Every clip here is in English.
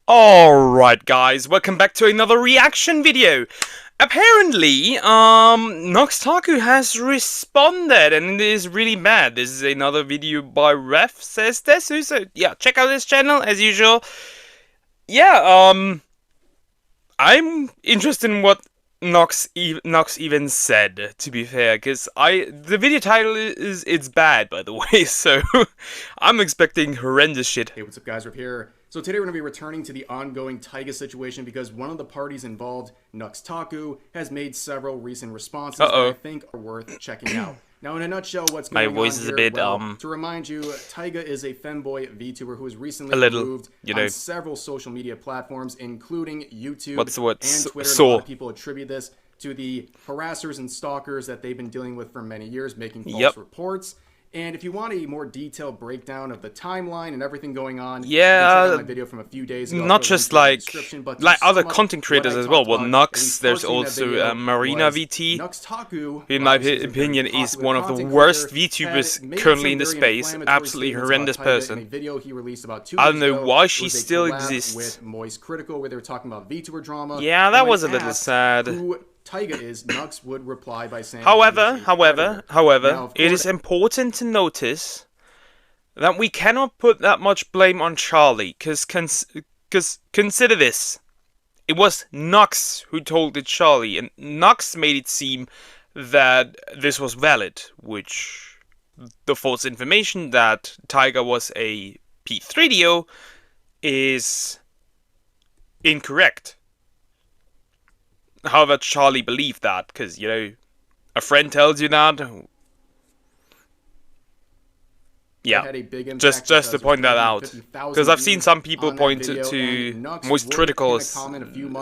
Alright guys, welcome back to another reaction video. Apparently, Nux Taku has responded and it is really mad. This is another video by Ref says desu, so yeah, check out his channel as usual. Yeah, I'm interested in what Nux even said, to be fair, because the video title is it's bad, by the way, so I'm expecting horrendous shit. Hey, what's up guys, Rip here. So today we're going to be returning to the ongoing Tiga situation because one of the parties involved, Nux Taku, has made several recent responses that I think are worth checking out. Now in a nutshell, what's going on here, is a bit, to remind you, Tiga is a femboy VTuber who was recently removed on several social media platforms, including YouTube and Twitter. And a lot of people attribute this to the harassers and stalkers that they've been dealing with for many years, making false reports. And if you want a more detailed breakdown of the timeline and everything going on, you can check out my video from a few days ago. Not just like other content creators as well. Well, Nux, there's also Marina VT, Nux Taku, who in my opinion is one of the worst VTubers currently in the space. Absolutely horrendous person. I don't know why she still exists. With Moist Critical, where they were talking about VTuber drama. Yeah, that was a little sad. Tiga is, Nux would reply by saying... However, it is important to notice that we cannot put that much blame on Charlie, because consider this. It was Nux who told it Charlie, and Nux made it seem that this was valid, which the false information that Tiga was a P3DO is incorrect. However, Charlie believed that, because, you know, a friend tells you that. Yeah, just to point that out. Because I've seen some people point to Moist Critical as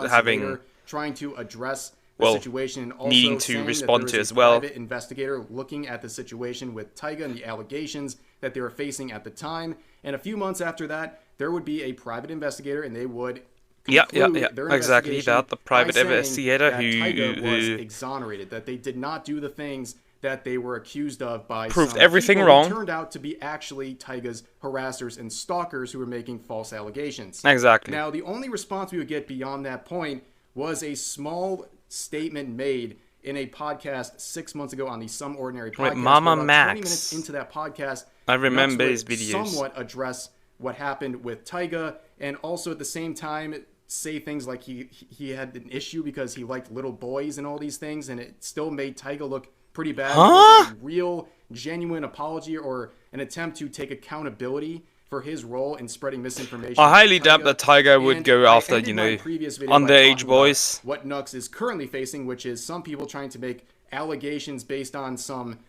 having, trying to address well, situation, and also needing to respond to as well. Private investigator looking at the situation with Tiga and the allegations that they were facing at the time. And a few months after that, there would be a private investigator and they would... Yeah, exactly that. The private investigator who was exonerated, that they did not do the things that they were accused of by proved everything wrong. Turned out to be actually Tiga's harassers and stalkers who were making false allegations. Exactly. Now, the only response we would get beyond that point was a small statement made in a podcast 6 months ago on the Some Ordinary podcast. With Mama Max. 20 minutes into that podcast, I remember his videos. Somewhat address what happened with Tiga, and also at the same time say things like he had an issue because he liked little boys and all these things, and it still made Tiga look pretty bad. Huh? A real, genuine apology or an attempt to take accountability for his role in spreading misinformation. I highly doubt that Tiga would go after, you know, underage boys. What Nux is currently facing, which is some people trying to make allegations based on some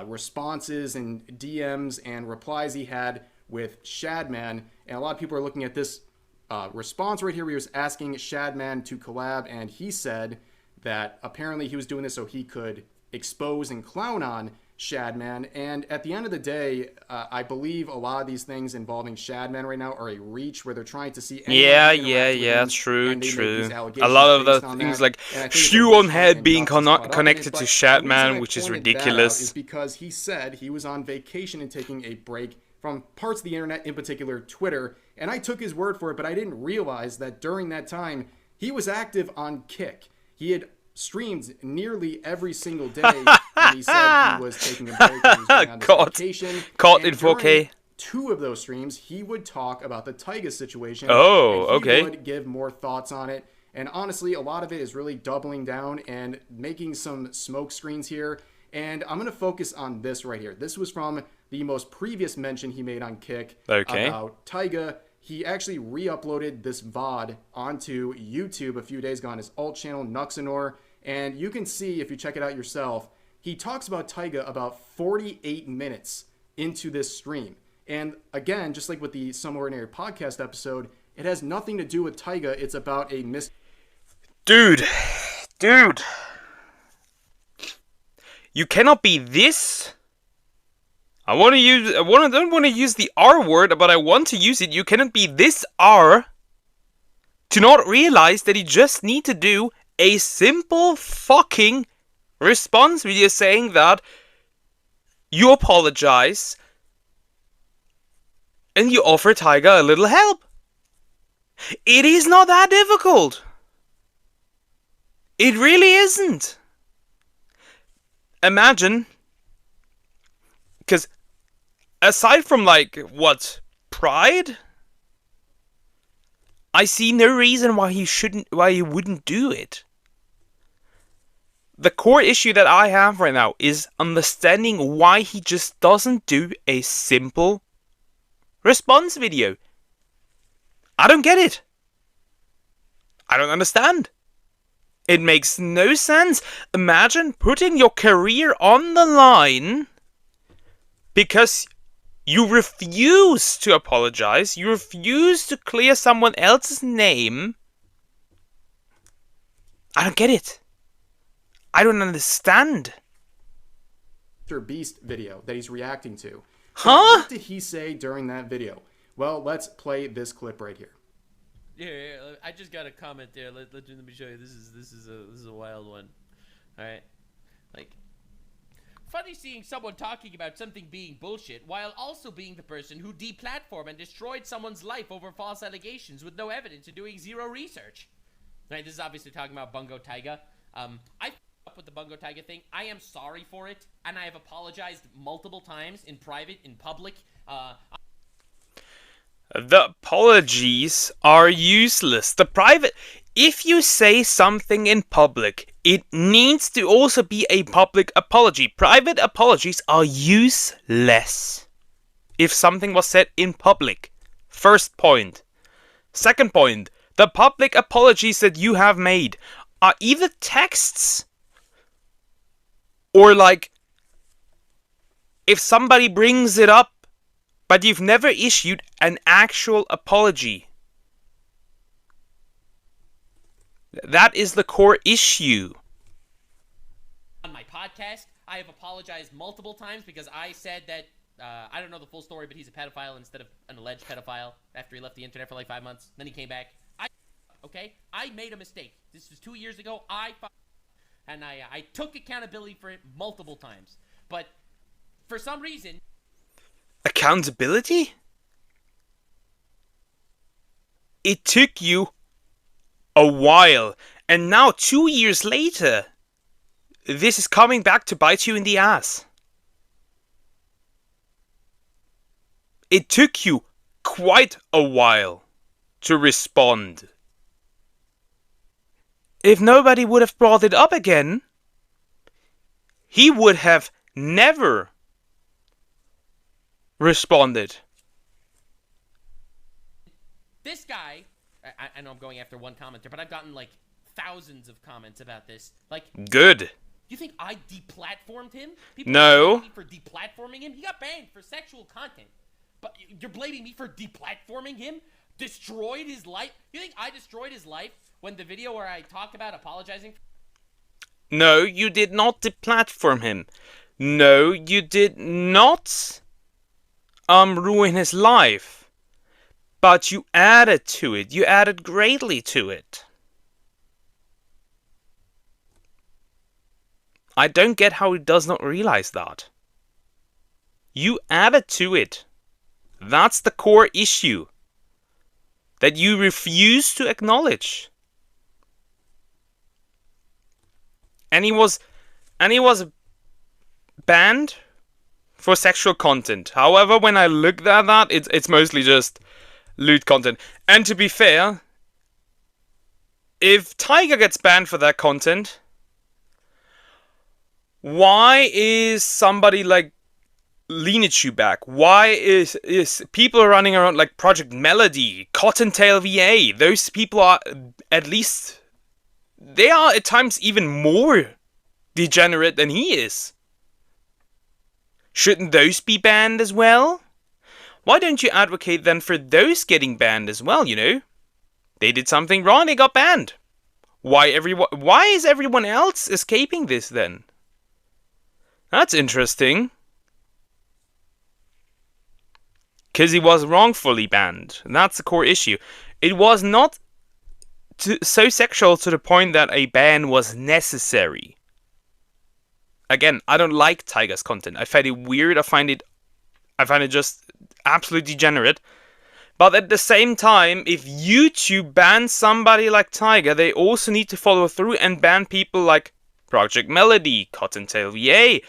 responses and DMs and replies he had with Shadman, and a lot of people are looking at this response right here where he was asking Shadman to collab, and he said that apparently he was doing this so he could expose and clown on Shadman. And at the end of the day, I believe a lot of these things involving Shadman right now are a reach where they're trying to see... true. A lot of the things like shoe on head being connected to Shadman, which is ridiculous. Is because he said he was on vacation and taking a break from parts of the internet, in particular Twitter, and I took his word for it, but I didn't realize that during that time, he was active on Kick. He had streamed nearly every single day when he said he was taking a break, he was going on this vacation. Caught in 4K. 2 of those streams, he would talk about the Tiga situation. Oh, okay. He would give more thoughts on it, and honestly, a lot of it is really doubling down and making some smoke screens here, and I'm going to focus on this right here. This was from the most previous mention he made on Kick about Tiga. He actually re-uploaded this VOD onto YouTube a few days ago on his alt channel, Nuxanor, and you can see, if you check it out yourself, he talks about Tiga about 48 minutes into this stream. And again, just like with the Some Ordinary podcast episode, it has nothing to do with Tiga. It's about a Dude. You cannot be this... I don't want to use the R word, but I want to use it. You cannot be this R to not realize that you just need to do a simple fucking response video saying that you apologize and you offer Tiga a little help. It is not that difficult. It really isn't. Imagine, because aside from pride, I see no reason why he wouldn't do it. The core issue that I have right now is understanding why he just doesn't do a simple response video. I don't get it. I don't understand. It makes no sense. Imagine putting your career on the line because you refuse to apologize. You refuse to clear someone else's name. I don't get it. I don't understand. Mr. Beast video that he's reacting to. Huh? What did he say during that video? Well, let's play this clip right here. Yeah, I just got a comment there. Let me show you. This is a wild one. All right, like, funny seeing someone talking about something being bullshit while also being the person who deplatformed and destroyed someone's life over false allegations with no evidence and doing zero research. Right, this is obviously talking about Bungo Tiga. I up with the Bungo Tiga thing. I am sorry for it, and I have apologized multiple times in private, in public. The apologies are useless. If you say something in public, it needs to also be a public apology. Private apologies are useless if something was said in public. First point. Second point, the public apologies that you have made are either texts or if somebody brings it up but you've never issued an actual apology. That is the core issue. On my podcast, I have apologized multiple times because I said that, I don't know the full story, but he's a pedophile instead of an alleged pedophile after he left the internet for like 5 months. Then he came back. I made a mistake. This was 2 years ago. And I took accountability for it multiple times. But for some reason... Accountability? It took you a while, and now 2 years later, this is coming back to bite you in the ass. It took you quite a while to respond. If nobody would have brought it up again, he would have never responded. This guy, I know I'm going after one commenter, but I've gotten like thousands of comments about this. Like, good. You think I deplatformed him? No. Are blaming me for deplatforming him? He got banned for sexual content. But you're blaming me for deplatforming him? Destroyed his life? You think I destroyed his life when the video where I talked about apologizing? No, you did not deplatform him. No, you did not ruin his life. But you added to it. You added greatly to it. I don't get how he does not realize that. You added to it. That's the core issue that you refuse to acknowledge. And he was banned for sexual content. However, when I looked at that, it's mostly just lewd content. And to be fair, if Tiga gets banned for that content, why is somebody like Lineage back? Why is people running around like Project Melody, Cottontail VA? Those people are at least, they are at times even more degenerate than he is. Shouldn't those be banned as well? Why don't you advocate then for those getting banned as well, you know? They did something wrong, they got banned. Why is everyone else escaping this then? That's interesting. Because he was wrongfully banned. And that's the core issue. It was not so sexual to the point that a ban was necessary. Again, I don't like Tiga's content. I find it weird. I find it just absolutely degenerate. But at the same time, if YouTube bans somebody like Tiga, they also need to follow through and ban people like Project Melody, Cottontail VA,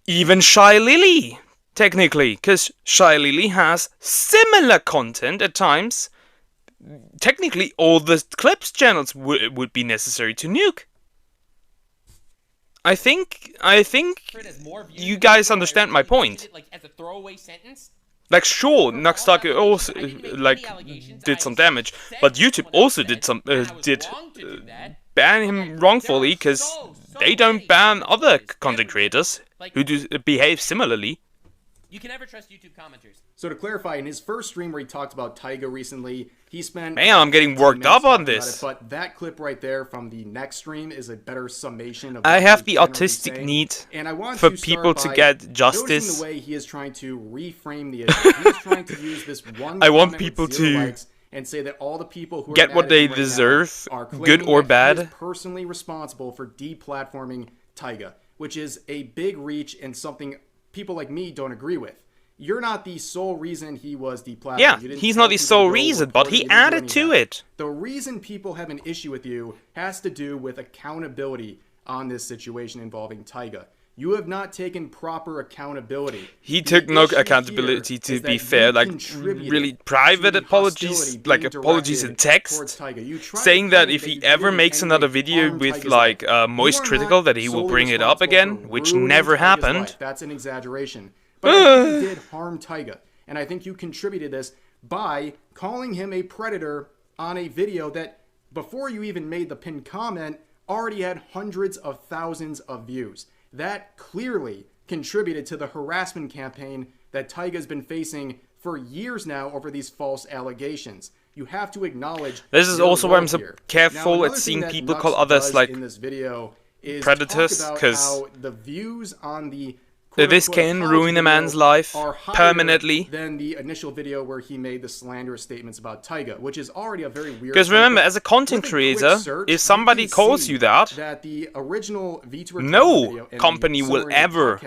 even Shy Lily, technically, because Shy Lily has similar content at times. Technically, all the clips channels would be necessary to nuke. I think you guys understand my point. Like as a throwaway sentence. Like, sure, Nux Taku also like did some damage, but YouTube also did some ban him wrongfully because they don't ban other content creators who do behave similarly. You can never trust YouTube commenters. So to clarify, in his first stream where he talked about Tiga recently, he spent... Man, I'm getting worked up on this. But that clip right there from the next stream is a better summation of... I have the autistic need for people to get justice. The way he is trying to reframe the issue. He is trying to use this one... I want people to and say that all the people who get what they deserve, good or bad. He is personally responsible for deplatforming Tiga, which is a big reach and something people like me don't agree with. You're not the sole reason he was deplatformed. Yeah, he's not the sole reason, but he added to it. The reason people have an issue with you has to do with accountability on this situation involving Tiga. You have not taken proper accountability. He took no accountability, to be fair. Like, really private apologies, like apologies in text, saying that if he ever makes another video with like Moist Critical, that he will bring it up again, which never happened. That's an exaggeration. But I think you did harm Tiga, and I think you contributed this by calling him a predator on a video that, before you even made the pinned comment, already had hundreds of thousands of views. That clearly contributed to the harassment campaign that Tiga's been facing for years now over these false allegations. You have to acknowledge... This is also why I'm so careful at seeing people call others like in this video is predators, because the views on the this can ruin a man's life permanently. Than the initial video where he made the slanderous statements about Tiga, which is already a very weird... Because remember, as a content creator, if somebody calls you that, the original VTuber no company will ever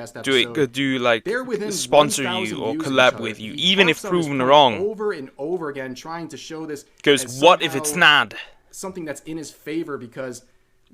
sponsor you or collab with you, even if proven wrong. Over and over again, trying to show this. Because what if it's not? Something that's in his favor because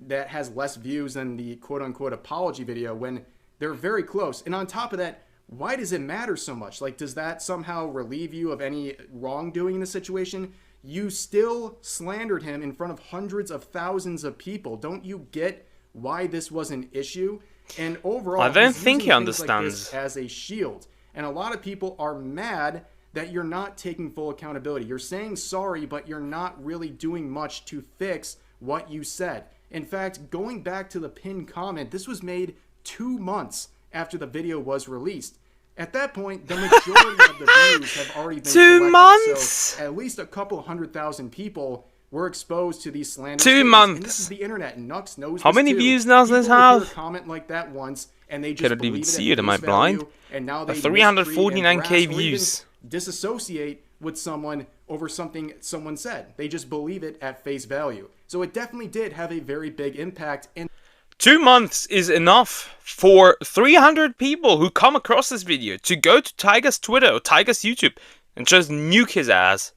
that has less views than the quote-unquote apology video, when they're very close. And on top of that, why does it matter so much? Like, does that somehow relieve you of any wrongdoing in the situation? You still slandered him in front of hundreds of thousands of people. Don't you get why this was an issue? And overall, I don't think he understands. Like this as a shield. And a lot of people are mad that you're not taking full accountability. You're saying sorry, but you're not really doing much to fix what you said. In fact, going back to the pinned comment, this was made 2 months after the video was released. At that point, the majority of the views have already been 2 months? So at least a couple 100,000 people were exposed to these slanders. 2 months. And this is the internet, and Nux knows How this many too. views does this have? Hear a comment like that once, and they just Couldn't even see it. Am I value, blind? and now they 349k views. Disassociate with someone over something someone said. They just believe it at face value. So it definitely did have a very big impact. And 2 months is enough for 300 people who come across this video to go to Tiga's Twitter or Tiga's YouTube and just nuke his ass.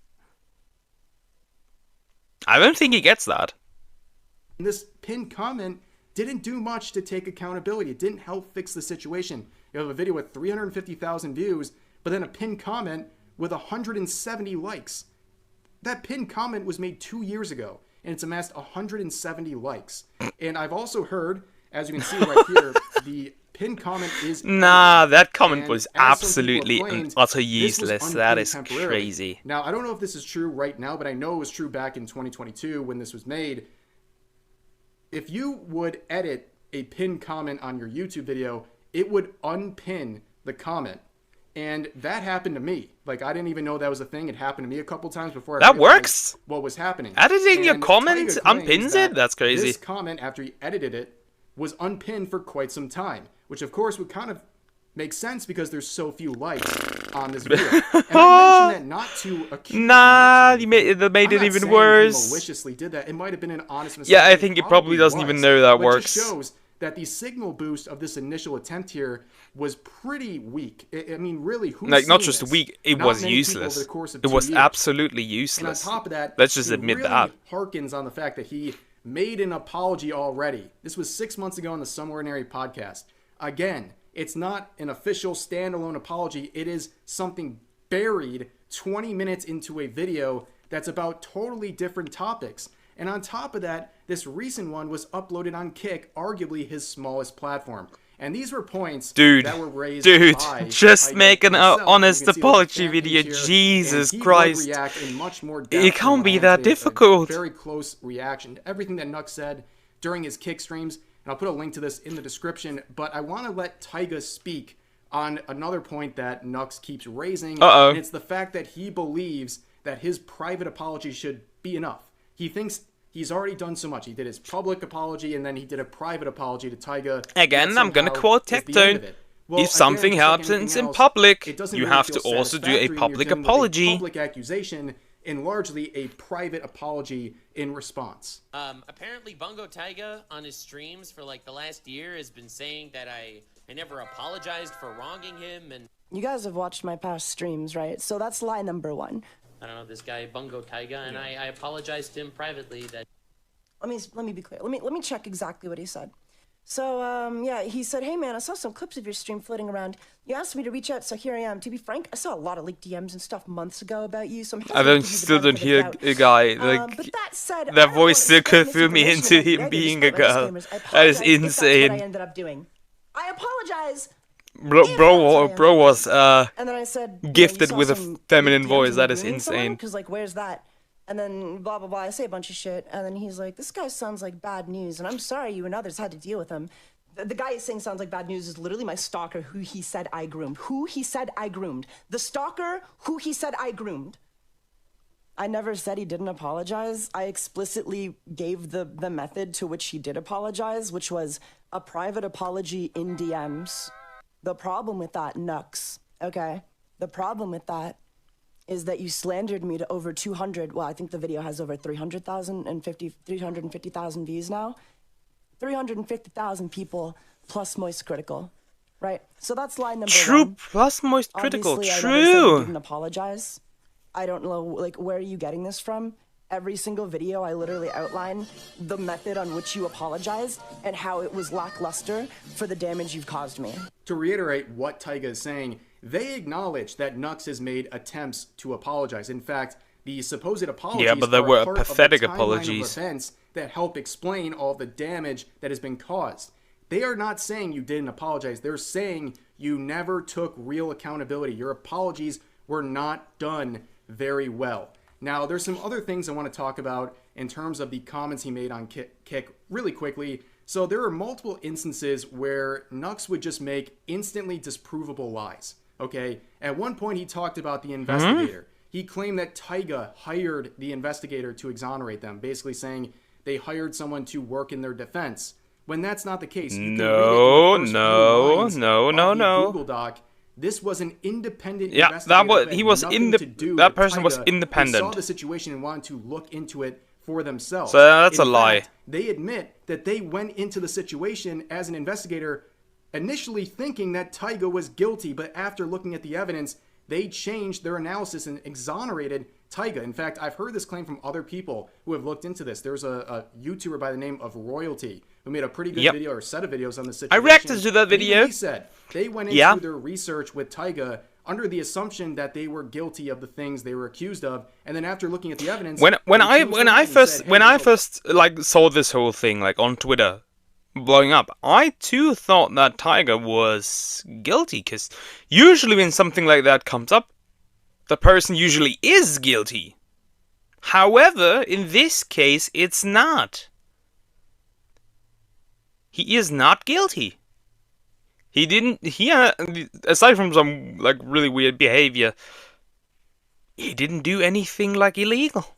I don't think he gets that. This pinned comment didn't do much to take accountability. It didn't help fix the situation. You have a video with 350,000 views, but then a pinned comment with 170 likes. That pinned comment was made 2 years ago, and it's amassed 170 likes. And I've also heard, as you can see right here, the pinned comment is... Nah, that comment was absolutely and utter useless. That is crazy. Now, I don't know if this is true right now, but I know it was true back in 2022 when this was made. If you would edit a pinned comment on your YouTube video, it would unpin the comment. And that happened to me. Like, I didn't even know that was a thing. It happened to me a couple times before I that works. What was happening. Editing your comment unpins it? That's crazy. This comment, after he edited it, was unpinned for quite some time, which of course would kind of make sense because there's so few likes on this video. And I mentioned that not to accuse they made it even worse. He maliciously did that. It might have been an honest mistake. Yeah, I think it probably doesn't even know that works. It just shows that the signal boost of this initial attempt here was pretty weak. I mean, really, who's Like, not seen just this? weak, it Not was many people over useless. the course of It 2 was years. absolutely And on useless. top of that, Let's just it admit really that. harkens on the fact that he made an apology already. This was 6 months ago on the Some Ordinary podcast. Again, it's not an official standalone apology. It is something buried 20 minutes into a video that's about totally different topics. And on top of that, this recent one was uploaded on Kick, arguably his smallest platform. And these were points that were raised by just Tiga make an himself. honest You can see there's a apology fan page video. here, Jesus and he Christ. would react in much more depth It can't than be what I that am today. difficult. A very close reaction to everything that Nux said during his Kick streams. And I'll put a link to this in the description. But I want to let Tiga speak on another point that Nux keeps raising. And it's the fact that he believes that his private apology should be enough. He thinks he's already done so much. He did his public apology, and then he did a private apology to Tyga. Again, I'm gonna quote Tectone. If something happens in public, you have to also do a public apology. Public accusation and largely a private apology in response. Apparently Bungo Taiga on his streams for like the last year has been saying that I never apologized for wronging him, and you guys have watched my past streams, right? So that's lie number one. I don't know, this guy Bungo Taiga, and I apologized to him privately that... Let me be clear. Let me check exactly what he said. So, yeah, he said, hey, man, I saw some clips of your stream floating around. You asked me to reach out, so here I am. To be frank, I saw a lot of leaked DMs and stuff months ago about you, so I'm still don't hear a guy, like, but that said, that voice still could throw me into him being a girl. That is insane. That's what I ended up doing. I apologize. Bro was, and then I said, gifted with a feminine voice. That is insane. Because, like, where's that? And then blah, blah, blah. I say a bunch of shit. And then he's like, this guy sounds like bad news. And I'm sorry you and others had to deal with him. The guy is saying sounds like bad news is literally my stalker who he said I groomed. Who he said I groomed. The stalker who he said I groomed. I never said he didn't apologize. I explicitly gave the method to which he did apologize, which was a private apology in DMs. The problem with that, Nux, okay? The problem with that is that you slandered me to over 200, well, I think the video has over 350,000 views now. 350,000 people plus Moist Critical, right? So that's line number one. Plus Moist Critical, Obviously, true. I never said you didn't apologize. I don't know, like, where are you getting this from? Every single video, I literally outline the method on which you apologized and how it was lackluster for the damage you've caused me. To reiterate what Tyga is saying, they acknowledge that Nux has made attempts to apologize. In fact, the supposed apologies but they are were part pathetic of the timeline apologies. of events that help explain all the damage that has been caused. They are not saying you didn't apologize. They're saying you never took real accountability. Your apologies were not done very well. Now, there's some other things I want to talk about in terms of the comments he made on Kick really quickly. So there are multiple instances where Nux would just make instantly disprovable lies. Okay, at one point he talked about the investigator. He claimed that Tyga hired the investigator to exonerate them, basically saying they hired someone to work in their defense. When that's not the case. You can read it in the first few lines of the Google Doc. This was an independent investigator. That person was independent. They saw the situation and wanted to look into it for themselves. So that's a lie. Fact, they admit that they went into the situation as an investigator initially thinking that Tyga was guilty, but after looking at the evidence, they changed their analysis and exonerated Tyga. In fact, I've heard this claim from other people who have looked into this. There's a YouTuber by the name of Royalty who made a pretty good video or set of videos on the situation. I reacted to that video. He said they went into their research with Tyga under the assumption that they were guilty of the things they were accused of, and then after looking at the evidence, when I first like saw this whole thing like on Twitter blowing up, I too thought that Tyga was guilty, because usually when something like that comes up, the person usually is guilty. However, in this case, it's not. He is not guilty. Aside from some like really weird behavior, he didn't do anything like illegal.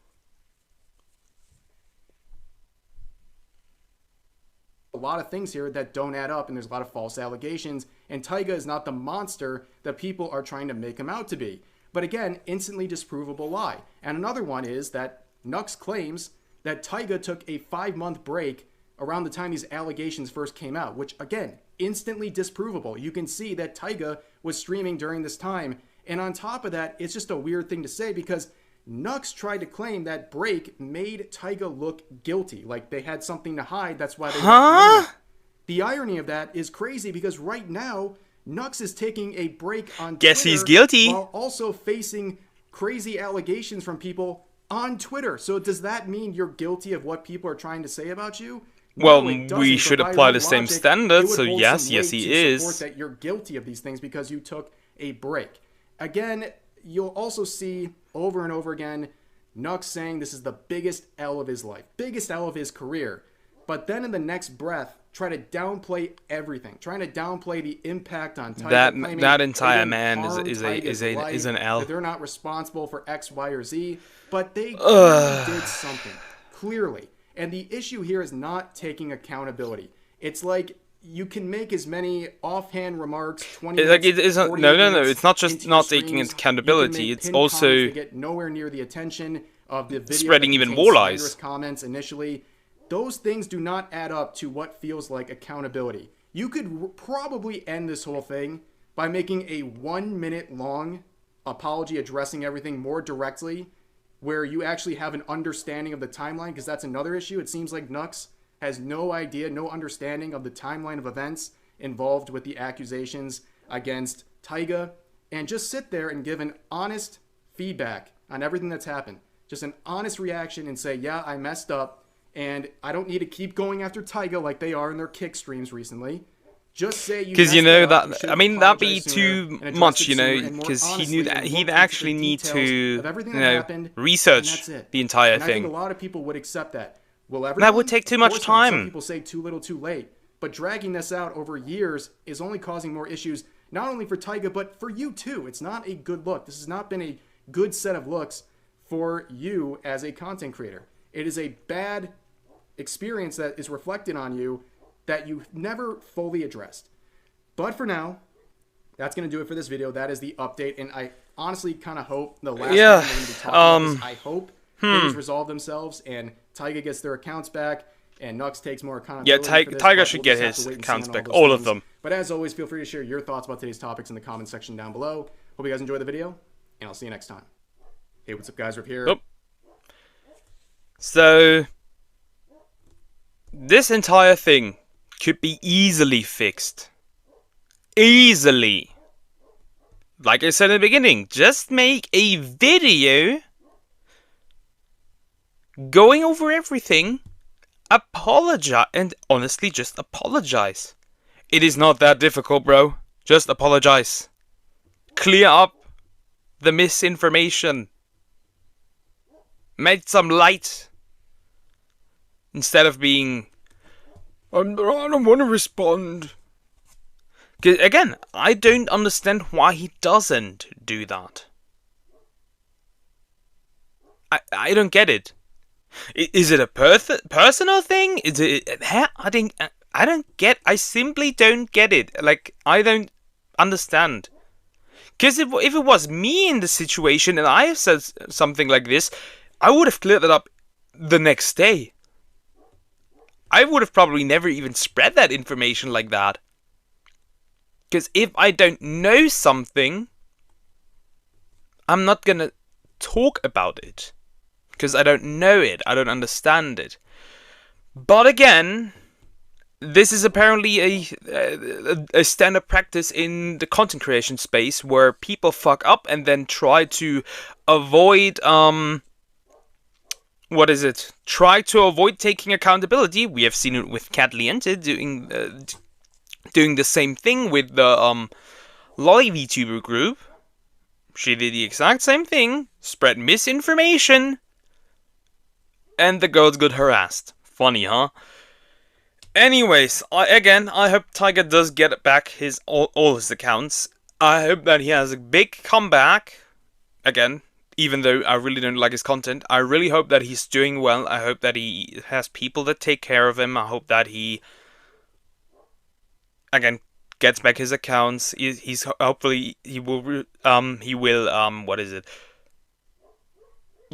A lot of things here that don't add up, and there's a lot of false allegations, and Tyga is not the monster that people are trying to make him out to be. But again, instantly disprovable lie. And another one is that Nux claims that Tyga took a 5-month break around the time these allegations first came out, which again, instantly disprovable. You can see that Tiga was streaming during this time. And on top of that, it's just a weird thing to say because Nux tried to claim that Break made Tiga look guilty, like they had something to hide. That's why they were claiming it. The irony of that is crazy because right now, Nux is taking a break on Guess Twitter he's guilty. while also facing crazy allegations from people on Twitter. So does that mean you're guilty of what people are trying to say about you? Well, No, it doesn't, we but should by apply right the same logic, standards, it would so hold yes, some yes, weight he to is. support that you're guilty of these things because you took a break. Again, you'll also see over and over again Nux saying this is the biggest L of his life, biggest L of his career. But then in the next breath, try to downplay everything, trying to downplay the impact on Tiger. That entire man is an L. That they're not responsible for X, Y, or Z, but they clearly did something, clearly. And the issue here is not taking accountability. It's like you can make as many offhand remarks, 20 minutes, 48 minutes it's not just into not your taking streams. accountability, You can make it's pinned also comments that get nowhere near the attention of the video spreading that even contains more lies. slanderous comments initially. Those things do not add up to what feels like accountability. You could probably end this whole thing by making a 1 minute long apology addressing everything more directly, where you actually have an understanding of the timeline, because that's another issue. It seems like Nux has no idea, no understanding of the timeline of events involved with the accusations against Tiga, and just sit there and give an honest feedback on everything that's happened. Just an honest reaction and say, yeah, I messed up, and I don't need to keep going after Tiga like they are in their kick streams recently. Just say you because you messed know up, you that should I mean that'd be apologize sooner too and address much, it you know, sooner and more because he honestly knew that and he'd look into actually the need details to, of everything you that know, happened, and research that's it. the entire And I think thing. a lot of people would accept that. Will everyone? That would take too Of much course not. Some time. people say too little, too late. But dragging this out over years is only causing more issues, not only for Tiga, but for you too. It's not a good look. This has not been a good set of looks for you as a content creator. It is a bad experience that is reflected on you that you never fully addressed. But for now, that's going to do it for this video. That is the update. And I honestly kind of hope the last time we're going to be talking about this, I hope things resolve themselves and Tiga gets their accounts back and Nux takes more accountability for this, Tiger but should we'll get just have his to wait and see accounts on back, those all of things. them. But as always, feel free to share your thoughts about today's topics in the comment section down below. Hope you guys enjoyed the video, and I'll see you next time. Hey, what's up, guys? Riff here. Oh. So, this entire thing could be easily fixed. Easily. Like I said in the beginning, just make a video going over everything, apologize, and honestly just apologize. It is not that difficult, bro. Just apologize. Clear up the misinformation. Make some light. Instead of being, I don't want to respond. 'Cause again, I don't understand why he doesn't do that. I don't get it. Is it a personal thing? Is it? I simply don't get it. Like, I don't understand. Because if it was me in the situation and I said something like this, I would have cleared it up the next day. I would have probably never even spread that information like that. Because if I don't know something, I'm not gonna talk about it. Because I don't know it, I don't understand it. But again, this is apparently a standard practice in the content creation space where people fuck up and then try to avoid try to avoid taking accountability. We have seen it with Cat Liente doing the same thing with the Lolly VTuber group. She did the exact same thing, spread misinformation, and the girls got harassed. Funny, huh? Anyways, I hope Tiger does get back all his accounts. I hope that he has a big comeback. Again, even though I really don't like his content, I really hope that he's doing well. I hope that he has people that take care of him. I hope that he, again, gets back his accounts. He's hopefully he will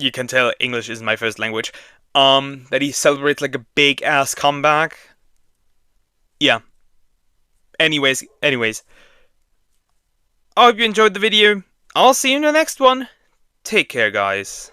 you can tell English is my first language. That he celebrates like a big ass comeback. Yeah. Anyways. I hope you enjoyed the video. I'll see you in the next one. Take care, guys.